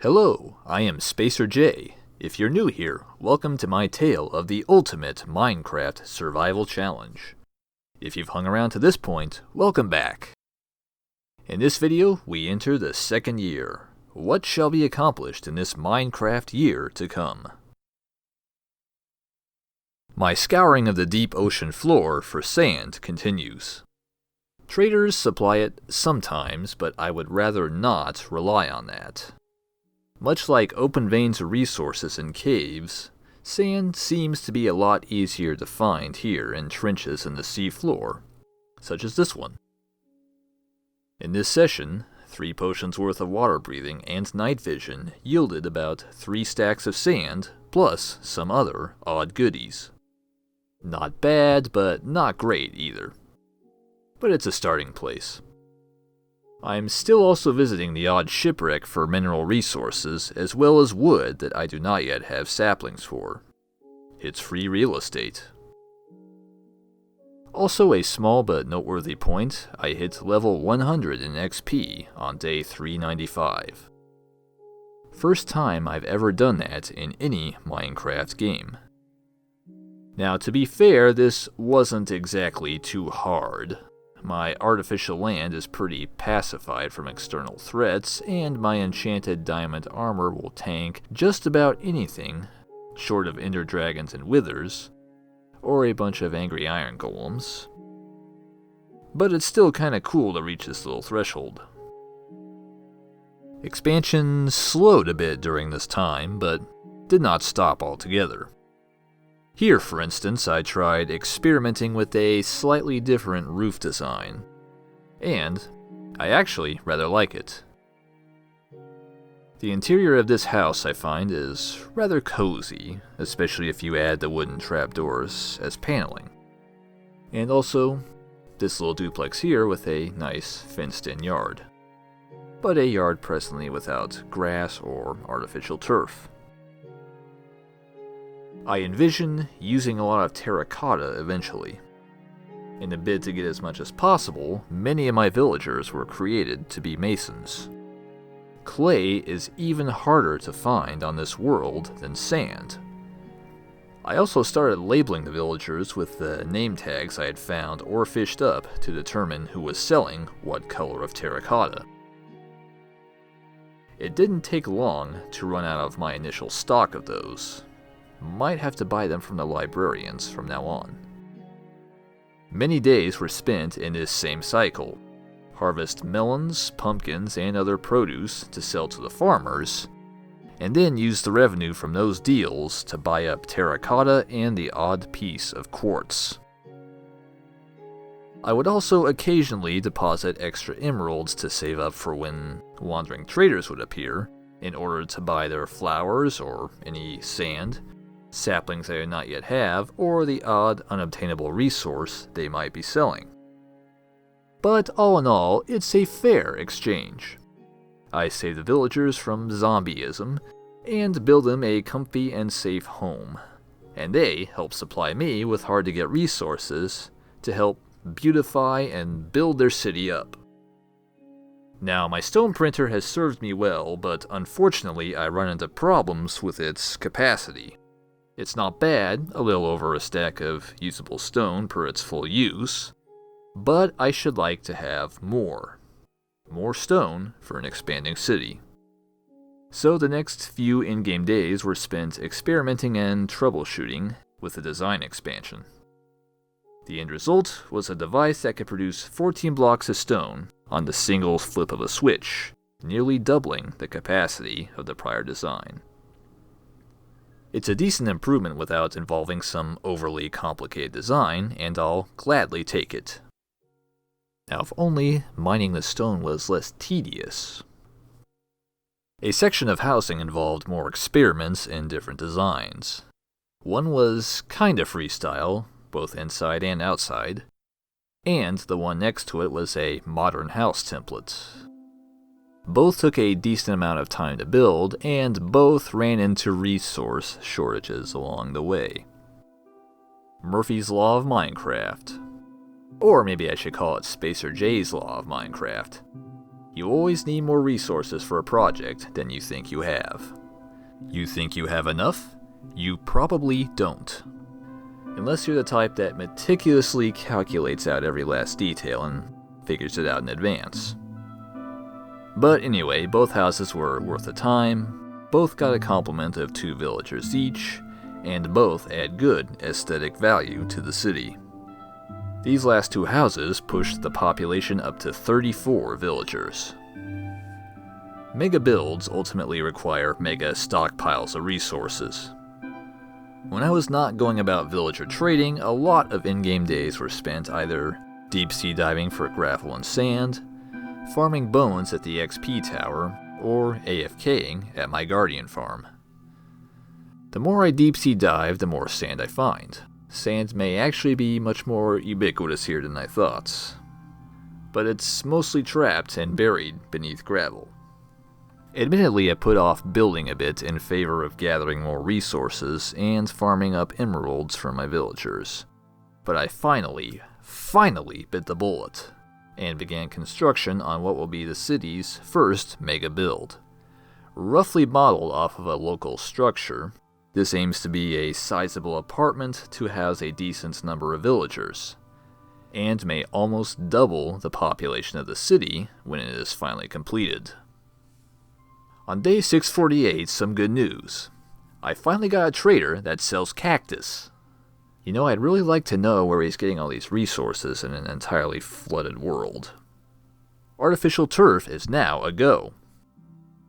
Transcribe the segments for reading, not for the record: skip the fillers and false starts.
Hello, I am Spacer J. If you're new here, welcome to my tale of the ultimate Minecraft survival challenge. If you've hung around to this point, welcome back. In this video, we enter the second year. What shall be accomplished in this Minecraft year to come? My scouring of the deep ocean floor for sand continues. Traders supply it sometimes, but I would rather not rely on that. Much like open veins of resources in caves, sand seems to be a lot easier to find here in trenches in the sea floor, such as this one. In this session, 3 potions worth of water breathing and night vision yielded about 3 stacks of sand, plus some other odd goodies. Not bad, but not great either. But it's a starting place. I'm still also visiting the odd shipwreck for mineral resources, as well as wood that I do not yet have saplings for. It's free real estate. Also a small but noteworthy point, I hit level 100 in XP on day 395. First time I've ever done that in any Minecraft game. Now to be fair, this wasn't exactly too hard. My artificial land is pretty pacified from external threats, and my enchanted diamond armor will tank just about anything, short of ender dragons and withers, or a bunch of angry iron golems. But it's still kinda cool to reach this little threshold. Expansion slowed a bit during this time, but did not stop altogether. Here, for instance, I tried experimenting with a slightly different roof design, and I actually rather like it. The interior of this house, I find, is rather cozy, especially if you add the wooden trapdoors as paneling. And also, this little duplex here with a nice fenced-in yard. But a yard presently without grass or artificial turf. I envision using a lot of terracotta eventually. In a bid to get as much as possible, many of my villagers were created to be masons. Clay is even harder to find on this world than sand. I also started labeling the villagers with the name tags I had found or fished up to determine who was selling what color of terracotta. It didn't take long to run out of my initial stock of those. Might have to buy them from the librarians from now on. Many days were spent in this same cycle. Harvest melons, pumpkins, and other produce to sell to the farmers, and then use the revenue from those deals to buy up terracotta and the odd piece of quartz. I would also occasionally deposit extra emeralds to save up for when wandering traders would appear, in order to buy their flowers or any sand, saplings they do not yet have, or the odd unobtainable resource they might be selling. But all in all, it's a fair exchange. I save the villagers from zombieism, and build them a comfy and safe home, and they help supply me with hard-to-get resources to help beautify and build their city up. Now, my stone printer has served me well, but unfortunately I run into problems with its capacity. It's not bad, a little over a stack of usable stone per its full use, but I should like to have more. More stone for an expanding city. So the next few in-game days were spent experimenting and troubleshooting with the design expansion. The end result was a device that could produce 14 blocks of stone on the single flip of a switch, nearly doubling the capacity of the prior design. It's a decent improvement without involving some overly complicated design, and I'll gladly take it. Now, if only mining the stone was less tedious. A section of housing involved more experiments in different designs. One was kinda freestyle, both inside and outside, and the one next to it was a modern house template. Both took a decent amount of time to build, and both ran into resource shortages along the way. Murphy's Law of Minecraft. Or maybe I should call it Spacer J's Law of Minecraft. You always need more resources for a project than you think you have. You think you have enough? You probably don't. Unless you're the type that meticulously calculates out every last detail and figures it out in advance. But anyway, both houses were worth the time, both got a complement of 2 villagers each, and both add good aesthetic value to the city. These last 2 houses pushed the population up to 34 villagers. Mega builds ultimately require mega stockpiles of resources. When I was not going about villager trading, a lot of in-game days were spent either deep sea diving for gravel and sand, farming bones at the XP tower, or AFKing at my guardian farm. The more I deep sea dive, the more sand I find. Sand may actually be much more ubiquitous here than I thought, but it's mostly trapped and buried beneath gravel. Admittedly, I put off building a bit in favor of gathering more resources and farming up emeralds for my villagers, but I finally bit the bullet, and began construction on what will be the city's first mega build. Roughly modeled off of a local structure, this aims to be a sizable apartment to house a decent number of villagers, and may almost double the population of the city when it is finally completed. On day 648, some good news. I finally got a trader that sells cactus. You know, I'd really like to know where he's getting all these resources in an entirely flooded world. Artificial turf is now a go.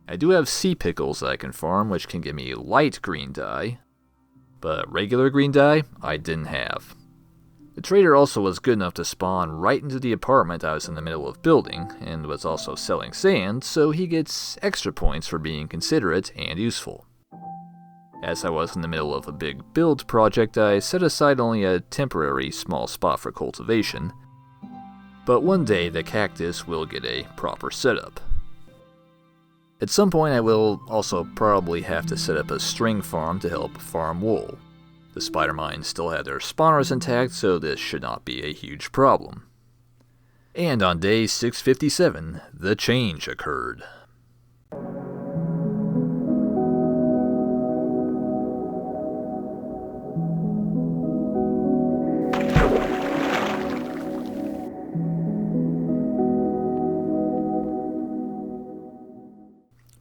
I do have sea pickles that I can farm, which can give me light green dye, but regular green dye, I didn't have. The trader also was good enough to spawn right into the apartment I was in the middle of building, and was also selling sand, so he gets extra points for being considerate and useful. As I was in the middle of a big build project, I set aside only a temporary small spot for cultivation, but one day the cactus will get a proper setup. At some point I will also probably have to set up a string farm to help farm wool. The spider mines still have their spawners intact, so this should not be a huge problem. And on day 657, the change occurred.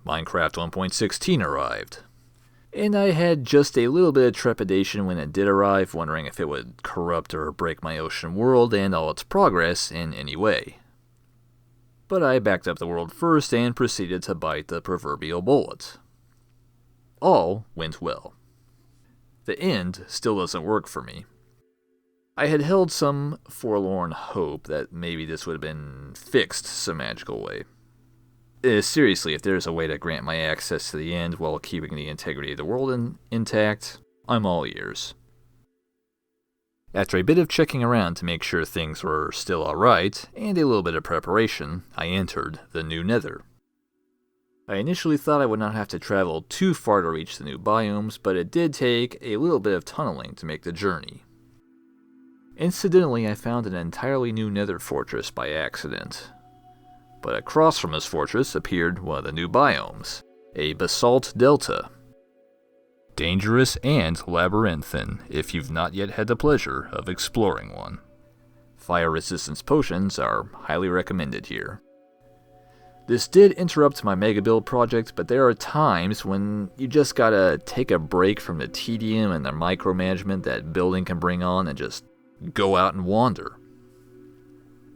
Minecraft 1.16 arrived, and I had just a little bit of trepidation when it did arrive, wondering if it would corrupt or break my ocean world and all its progress in any way. But I backed up the world first and proceeded to bite the proverbial bullet. All went well. The end still doesn't work for me. I had held some forlorn hope that maybe this would have been fixed some magical way. Seriously, if there's a way to grant my access to the end while keeping the integrity of the world intact, I'm all ears. After a bit of checking around to make sure things were still alright, and a little bit of preparation, I entered the new Nether. I initially thought I would not have to travel too far to reach the new biomes, but it did take a little bit of tunneling to make the journey. Incidentally, I found an entirely new Nether fortress by accident. But across from this fortress appeared one of the new biomes, a basalt delta. Dangerous and labyrinthine if you've not yet had the pleasure of exploring one. Fire resistance potions are highly recommended here. This did interrupt my mega build project, but there are times when you just gotta take a break from the tedium and the micromanagement that building can bring on and just go out and wander.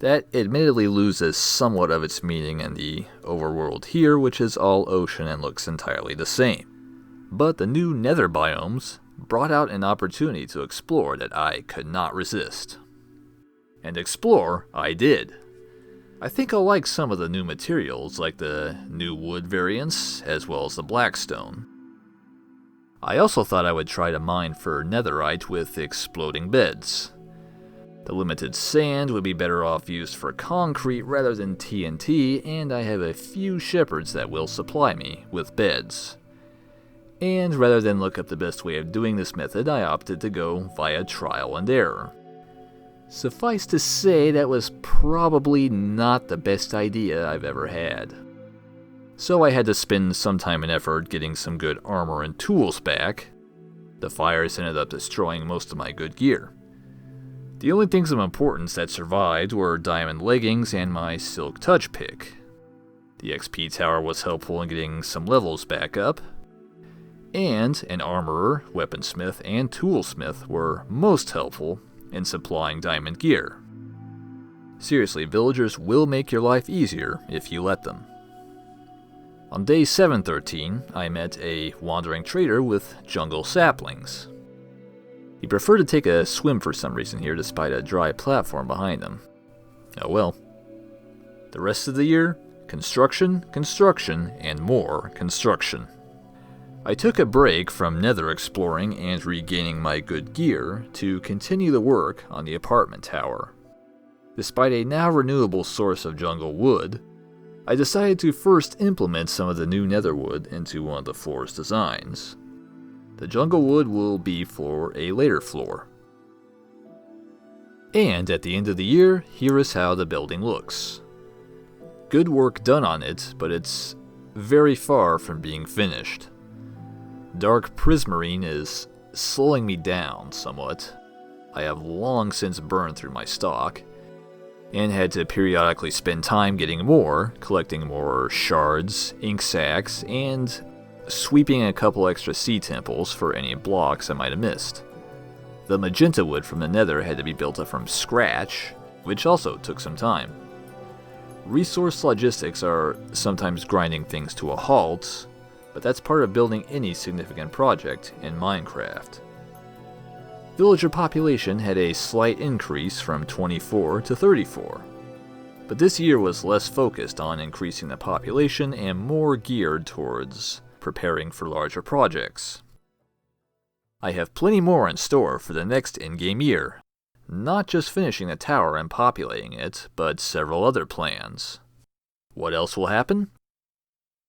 That admittedly loses somewhat of its meaning in the overworld here, which is all ocean and looks entirely the same. But the new Nether biomes brought out an opportunity to explore that I could not resist. And explore I did. I think I'll like some of the new materials, like the new wood variants, as well as the blackstone. I also thought I would try to mine for netherite with exploding beds. The limited sand would be better off used for concrete rather than TNT, and I have a few shepherds that will supply me with beds. And rather than look up the best way of doing this method, I opted to go via trial and error. Suffice to say, that was probably not the best idea I've ever had. So I had to spend some time and effort getting some good armor and tools back. The fires ended up destroying most of my good gear. The only things of importance that survived were diamond leggings and my silk touch pick. The XP tower was helpful in getting some levels back up, and an armorer, weaponsmith, and toolsmith were most helpful in supplying diamond gear. Seriously, villagers will make your life easier if you let them. On day 713, I met a wandering trader with jungle saplings. He preferred to take a swim for some reason here despite a dry platform behind him. Oh well. The rest of the year, construction, construction, and more construction. I took a break from nether exploring and regaining my good gear to continue the work on the apartment tower. Despite a now renewable source of jungle wood, I decided to first implement some of the new nether wood into one of the floor's designs. The jungle wood will be for a later floor. And at the end of the year, here is how the building looks. Good work done on it, but it's very far from being finished. Dark prismarine is slowing me down somewhat. I have long since burned through my stock, and had to periodically spend time getting more, collecting more shards, ink sacs, and sweeping a couple extra sea temples for any blocks I might have missed. The magenta wood from the nether had to be built up from scratch, which also took some time. Resource logistics are sometimes grinding things to a halt, but that's part of building any significant project in Minecraft. Villager population had a slight increase from 24 to 34, but this year was less focused on increasing the population and more geared towards preparing for larger projects. I have plenty more in store for the next in-game year, not just finishing the tower and populating it, but several other plans. What else will happen?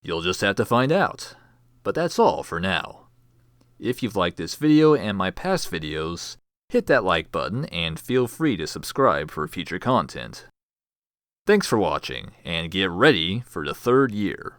You'll just have to find out, but that's all for now. If you've liked this video and my past videos, hit that like button and feel free to subscribe for future content. Thanks for watching, and get ready for the third year.